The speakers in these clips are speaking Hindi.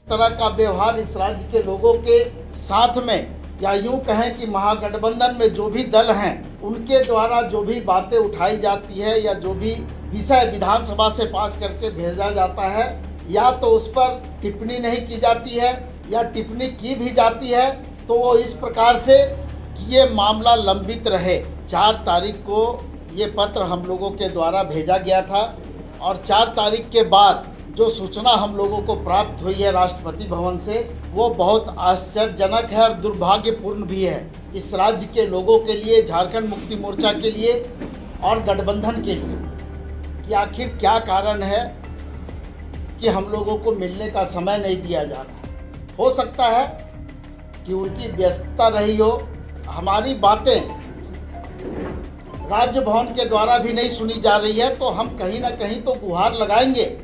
तरह का व्यवहार इस राज्य के लोगों के साथ में, या यूं कहें कि महागठबंधन में जो भी दल हैं उनके द्वारा जो भी बातें उठाई जाती है या जो भी विषय विधानसभा से पास करके भेजा जाता है, या तो उस पर टिप्पणी नहीं की जाती है या टिप्पणी की भी जाती है तो वो इस प्रकार से कि ये मामला लंबित रहे। 4 तारीख को ये पत्र हम लोगों के द्वारा भेजा गया था और 4 तारीख के बाद जो सूचना हम लोगों को प्राप्त हुई है राष्ट्रपति भवन से, वो बहुत आश्चर्यजनक है और दुर्भाग्यपूर्ण भी है इस राज्य के लोगों के लिए, झारखंड मुक्ति मोर्चा के लिए और गठबंधन के लिए, कि आखिर क्या कारण है कि हम लोगों को मिलने का समय नहीं दिया जा रहा। हो सकता है कि उनकी व्यस्तता रही हो, हमारी बातें राज्य भवन के द्वारा भी नहीं सुनी जा रही है, तो हम कहीं ना कहीं तो गुहार लगाएंगे।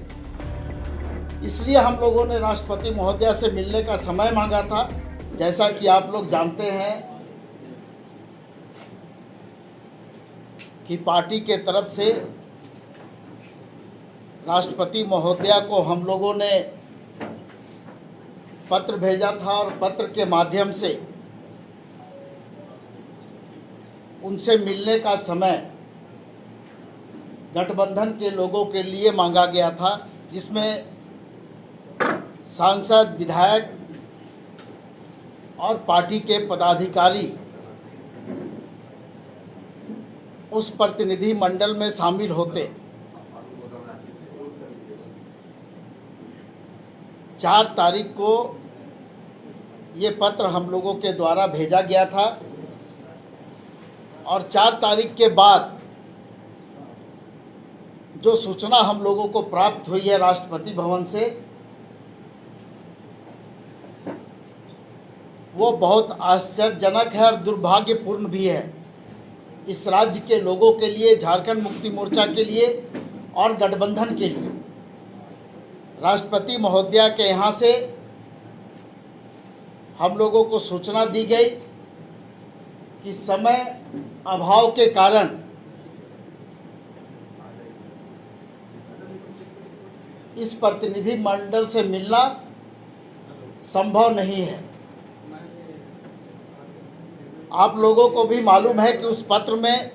इसलिए हम लोगों ने राष्ट्रपति महोदया से मिलने का समय मांगा था। जैसा कि आप लोग जानते हैं कि पार्टी के तरफ से राष्ट्रपति महोदया को हम लोगों ने पत्र भेजा था और पत्र के माध्यम से उनसे मिलने का समय गठबंधन के लोगों के लिए मांगा गया था, जिसमें सांसद, विधायक और पार्टी के पदाधिकारी उस प्रतिनिधि मंडल में शामिल होते। 4 तारीख को ये पत्र हम लोगों के द्वारा भेजा गया था और 4 तारीख के बाद जो सूचना हम लोगों को प्राप्त हुई है राष्ट्रपति भवन से, वो बहुत आश्चर्यजनक है और दुर्भाग्यपूर्ण भी है इस राज्य के लोगों के लिए, झारखंड मुक्ति मोर्चा के लिए और गठबंधन के लिए। राष्ट्रपति महोदया के यहाँ से हम लोगों को सूचना दी गई कि समय अभाव के कारण इस प्रतिनिधि मंडल से मिलना संभव नहीं है। आप लोगों को भी मालूम है कि उस पत्र में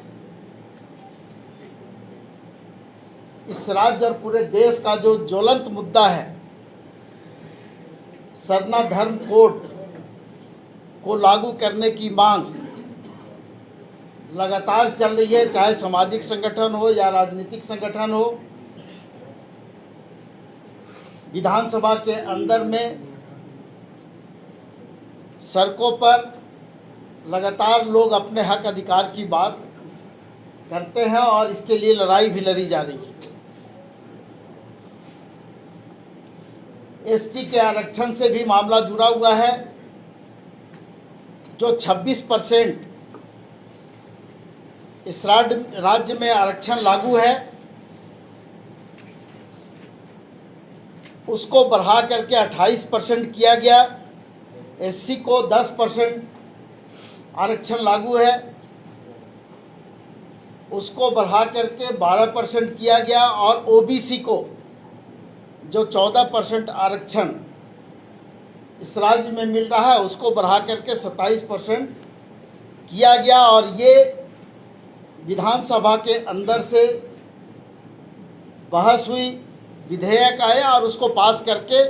इस राज्य और पूरे देश का जो ज्वलंत मुद्दा है, सरना धर्म कोड को लागू करने की मांग लगातार चल रही है, चाहे सामाजिक संगठन हो या राजनीतिक संगठन हो। विधानसभा के अंदर में सड़कों पर लगातार लोग अपने हक अधिकार की बात करते हैं और इसके लिए लड़ाई भी लड़ी जा रही है। एसटी के आरक्षण से भी मामला जुड़ा हुआ है। जो 26% इस राज्य में आरक्षण लागू है, उसको बढ़ा करके 28% किया गया। एससी को 10% आरक्षण लागू है, उसको बढ़ा करके 12% किया गया और ओबीसी को जो 14% आरक्षण इस राज्य में मिल रहा है उसको बढ़ा करके 27% किया गया। और ये विधानसभा के अंदर से बहस हुई, विधेयक आया और उसको पास करके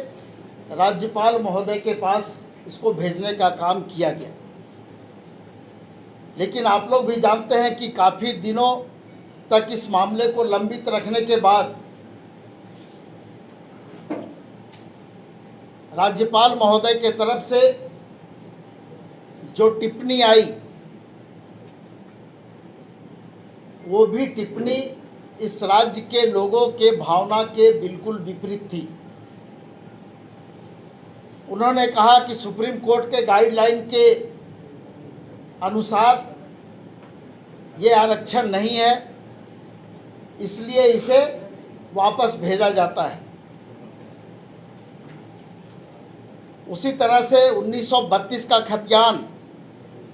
राज्यपाल महोदय के पास इसको भेजने का काम किया गया। लेकिन आप लोग भी जानते हैं कि काफ़ी दिनों तक इस मामले को लंबित रखने के बाद राज्यपाल महोदय के तरफ से जो टिप्पणी आई, वो भी टिप्पणी इस राज्य के लोगों के भावना के बिल्कुल विपरीत थी। उन्होंने कहा कि सुप्रीम कोर्ट के गाइडलाइन के अनुसार ये आरक्षण नहीं है, इसलिए इसे वापस भेजा जाता है। उसी तरह से 1932 का खतियान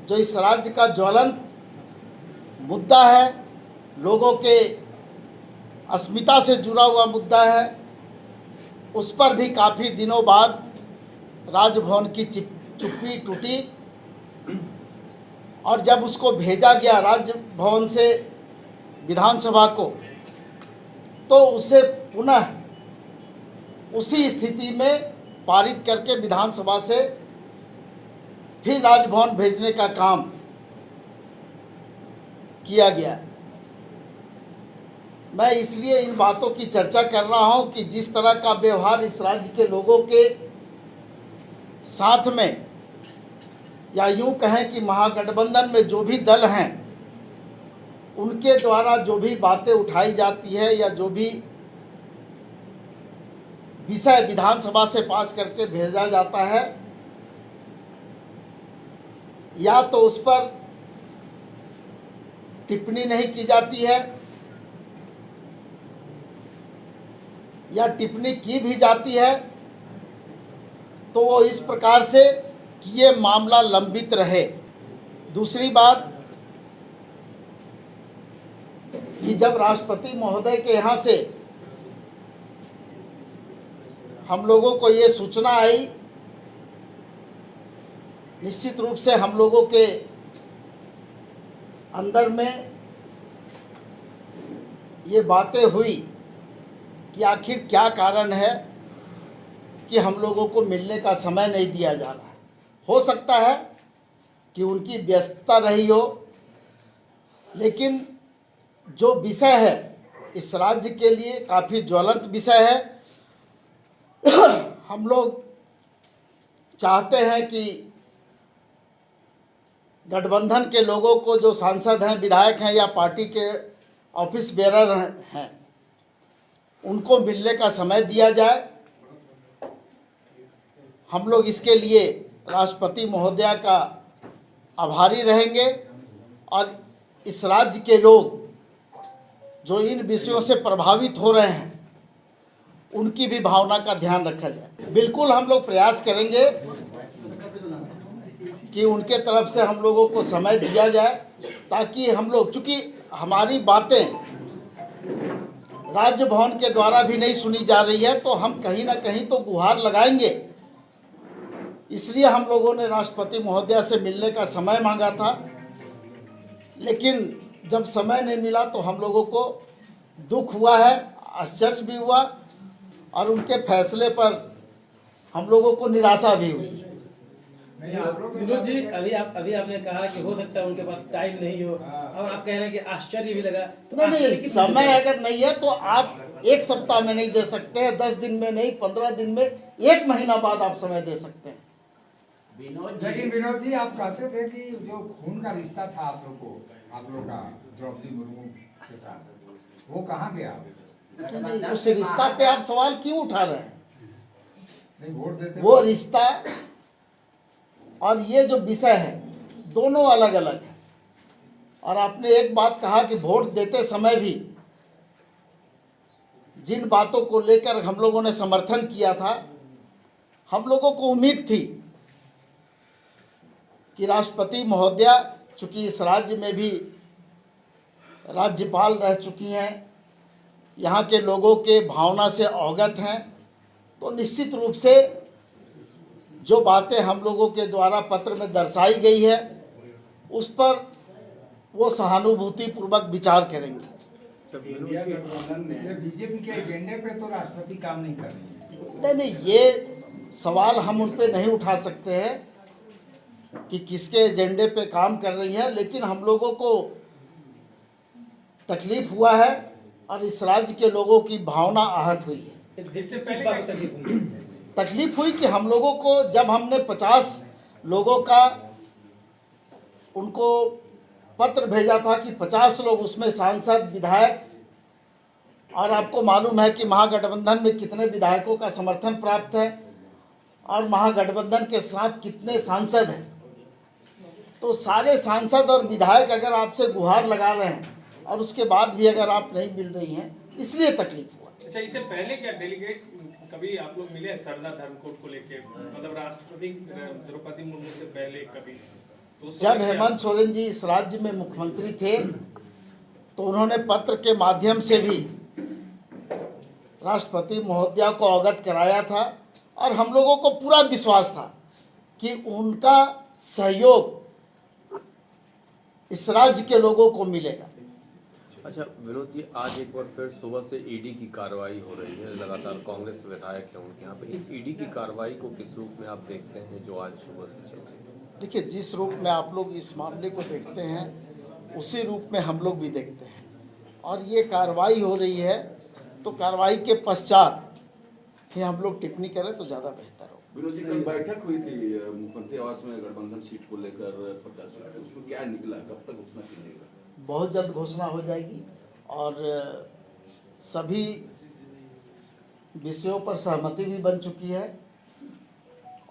जो इस राज्य का ज्वलंत मुद्दा है, लोगों के अस्मिता से जुड़ा हुआ मुद्दा है, उस पर भी काफ़ी दिनों बाद राजभवन की चुप्पी टूटी और जब उसको भेजा गया राजभवन से विधानसभा को, तो उसे पुनः उसी स्थिति में पारित करके विधानसभा से फिर राजभवन भेजने का काम किया गया। मैं इसलिए इन बातों की चर्चा कर रहा हूं कि जिस तरह का व्यवहार इस राज्य के लोगों के साथ में, या यूं कहें कि महागठबंधन में जो भी दल हैं उनके द्वारा जो भी बातें उठाई जाती है या जो भी विषय विधानसभा से पास करके भेजा जाता है, या तो उस पर टिप्पणी नहीं की जाती है या टिप्पणी की भी जाती है तो वो इस प्रकार से कि ये मामला लंबित रहे। दूसरी बात कि जब राष्ट्रपति महोदय के यहाँ से हम लोगों को ये सूचना आई, निश्चित रूप से हम लोगों के अंदर में ये बातें हुई कि आखिर क्या कारण है कि हम लोगों को मिलने का समय नहीं दिया जा रहा है। हो सकता है कि उनकी व्यस्तता रही हो, लेकिन जो विषय है इस राज्य के लिए काफ़ी ज्वलंत विषय है। हम लोग चाहते हैं कि गठबंधन के लोगों को, जो सांसद हैं, विधायक हैं या पार्टी के ऑफिस बेरर हैं, उनको मिलने का समय दिया जाए। हम लोग इसके लिए राष्ट्रपति महोदया का आभारी रहेंगे और इस राज्य के लोग जो इन विषयों से प्रभावित हो रहे हैं उनकी भी भावना का ध्यान रखा जाए। बिल्कुल हम लोग प्रयास करेंगे कि उनके तरफ से हम लोगों को समय दिया जाए, ताकि हम लोग, चूँकि हमारी बातें राज्य भवन के द्वारा भी नहीं सुनी जा रही है, तो हम कहीं ना कहीं तो गुहार लगाएंगे। इसलिए हम लोगों ने राष्ट्रपति महोदया से मिलने का समय मांगा था, लेकिन जब समय नहीं मिला तो हम लोगों को दुख हुआ है, आश्चर्य भी हुआ और उनके फैसले पर हम लोगों को निराशा भी हुई। विनोद जी, अभी आपने कहा कि हो सकता है उनके पास टाइम नहीं हो, और आप कह रहे हैं कि आश्चर्य भी लगा। तो नहीं, समय अगर नहीं है तो आप एक सप्ताह में नहीं दे सकते हैं, 10 दिन में नहीं, 15 दिन में, 1 महीना बाद आप समय दे सकते हैं। लेकिन विनोद जी, आप कहते थे कि जो खून का रिश्ता था आप लोग का द्रौपदी मुर्मू के साथ, वो कहाँ गया? उस रिश्ता पे आप सवाल क्यों उठा रहे हैं? नहीं, वोट देते वो रिश्ता और ये जो विषय है दोनों अलग अलग है। और आपने एक बात कहा कि वोट देते समय भी जिन बातों को लेकर हम लोगों ने समर्थन किया था, हम लोगों को उम्मीद थी कि राष्ट्रपति महोदया, चूंकि इस राज्य में भी राज्यपाल रह चुकी हैं, यहाँ के लोगों के भावना से अवगत हैं, तो निश्चित रूप से जो बातें हम लोगों के द्वारा पत्र में दर्शाई गई है उस पर वो सहानुभूति पूर्वक विचार करेंगे। बीजेपी के एजेंडे पे तो राष्ट्रपति काम नहीं कर रही है। नहीं, ये सवाल हम उन पे नहीं उठा सकते हैं कि किसके एजेंडे पे काम कर रही है, लेकिन हम लोगों को तकलीफ हुआ है और इस राज्य के लोगों की भावना आहत हुई है। तकलीफ हुई कि हम लोगों को, जब हमने 50 लोगों का उनको पत्र भेजा था कि 50 लोग, उसमें सांसद, विधायक, और आपको मालूम है कि महागठबंधन में कितने विधायकों का समर्थन प्राप्त है और महागठबंधन के साथ कितने सांसद हैं, तो सारे सांसद और विधायक अगर आपसे गुहार लगा रहे हैं और उसके बाद भी अगर आप नहीं मिल रही हैं, इसलिए तकलीफ हुआ। अच्छा, इससे पहले क्या डेलीगेट कभी आप लोग मिले सरदार धर्मकोट को लेके, मतलब राष्ट्रपति द्रौपदी मुर्मू से पहले कभी? तो जब हेमंत सोरेन जी इस राज्य में मुख्यमंत्री थे तो उन्होंने पत्र के माध्यम से भी राष्ट्रपति महोदया को अवगत कराया था और हम लोगों को पूरा विश्वास था कि उनका सहयोग इस राज्य के लोगों को मिलेगा। अच्छा विनोद जी, आज एक बार फिर सुबह से ईडी की कार्रवाई हो रही है, लगातार कांग्रेस विधायक है उनके यहाँ पे, इस ईडी की कार्रवाई को किस रूप में आप देखते हैं जो आज सुबह से चल रही है? देखिए, जिस रूप में आप लोग इस मामले को देखते हैं उसी रूप में हम लोग भी देखते हैं, और ये कार्रवाई हो रही है तो कार्रवाई के पश्चात ही हम लोग टिप्पणी करें तो ज़्यादा बेहतर हो। विनोद जी, कल बैठक हुई थी मुख्यमंत्री आवास में गठबंधन सीट को लेकर प्रत्याशी, उसमें क्या निकला, कब तक घोषणा कीजिएगा? बहुत जल्द घोषणा हो जाएगी और सभी विषयों पर सहमति भी बन चुकी है,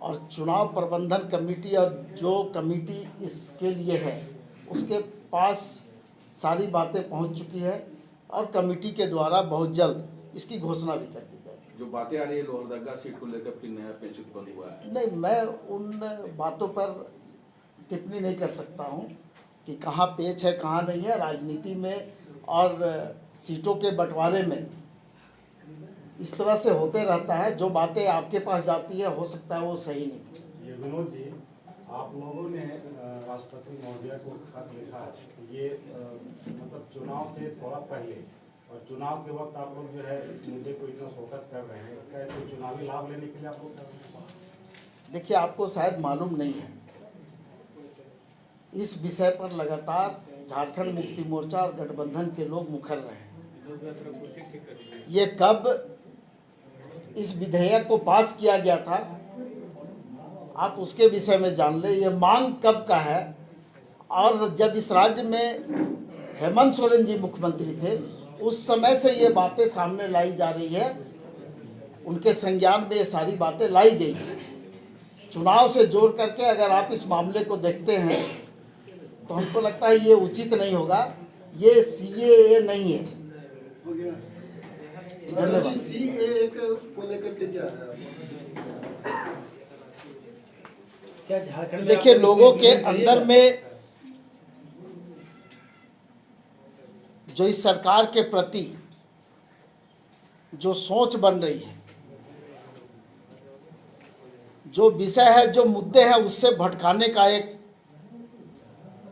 और चुनाव प्रबंधन कमेटी और जो कमेटी इसके लिए है उसके पास सारी बातें पहुंच चुकी है, और कमेटी के द्वारा बहुत जल्द इसकी घोषणा भी कर दी जाएगी। जो बातें आ रही है लोहरदगा सीट को लेकर फिर नया पेच उत्पन्न हुआ है। नहीं, मैं उन बातों पर टिप्पणी नहीं कर सकता हूं कि कहाँ पेच है कहाँ नहीं है। राजनीति में और सीटों के बंटवारे में इस तरह से होते रहता है, जो बातें आपके पास जाती है हो सकता है वो सही नहीं। ये विनोद जी, आप लोगों ने राष्ट्रपति महोदय को खत लिखा है, ये मतलब चुनाव से थोड़ा पहले, और चुनाव के वक्त आप लोग जो है इस मुद्दे को इतना फोकस कर रहे हैं, कैसे चुनावी लाभ लेने के लिए आप लोग कर रहे हैं? देखिए, आपको शायद मालूम नहीं है, इस विषय पर लगातार झारखंड मुक्ति मोर्चा और गठबंधन के लोग मुखर रहे हैं। ये कब इस विधेयक को पास किया गया था आप उसके विषय में जान ले, ये मांग कब का है, और जब इस राज्य में हेमंत सोरेन जी मुख्यमंत्री थे उस समय से ये बातें सामने लाई जा रही है, उनके संज्ञान में ये सारी बातें लाई गई हैं। चुनाव से जोड़ करके अगर आप इस मामले को देखते हैं तो हमको लगता है ये उचित नहीं होगा, ये CAA नहीं है। धन्यवाद। CAA को लेकर के क्या है? क्या झारखंड में देखिए, आपको लोगों कोई के निर्णय अंदर दिया? में जो इस सरकार के प्रति जो सोच बन रही है, जो विषय है, जो मुद्दे हैं, उससे भटकाने का एक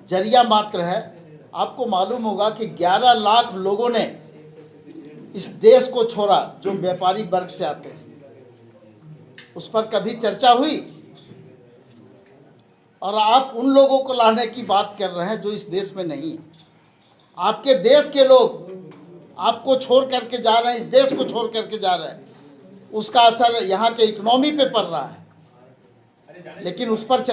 जरिया मात्र है। आपको मालूम होगा कि 11 लाख लोगों ने इस देश को छोड़ा जो व्यापारी वर्ग से आते हैं, उस पर कभी चर्चा हुई? और आप उन लोगों को लाने की बात कर रहे हैं जो इस देश में नहीं है। आपके देश के लोग आपको छोड़ करके जा रहे हैं, इस देश को छोड़ करके जा रहे हैं, उसका असर यहाँ के इकोनॉमी पे पड़ रहा है, लेकिन उस पर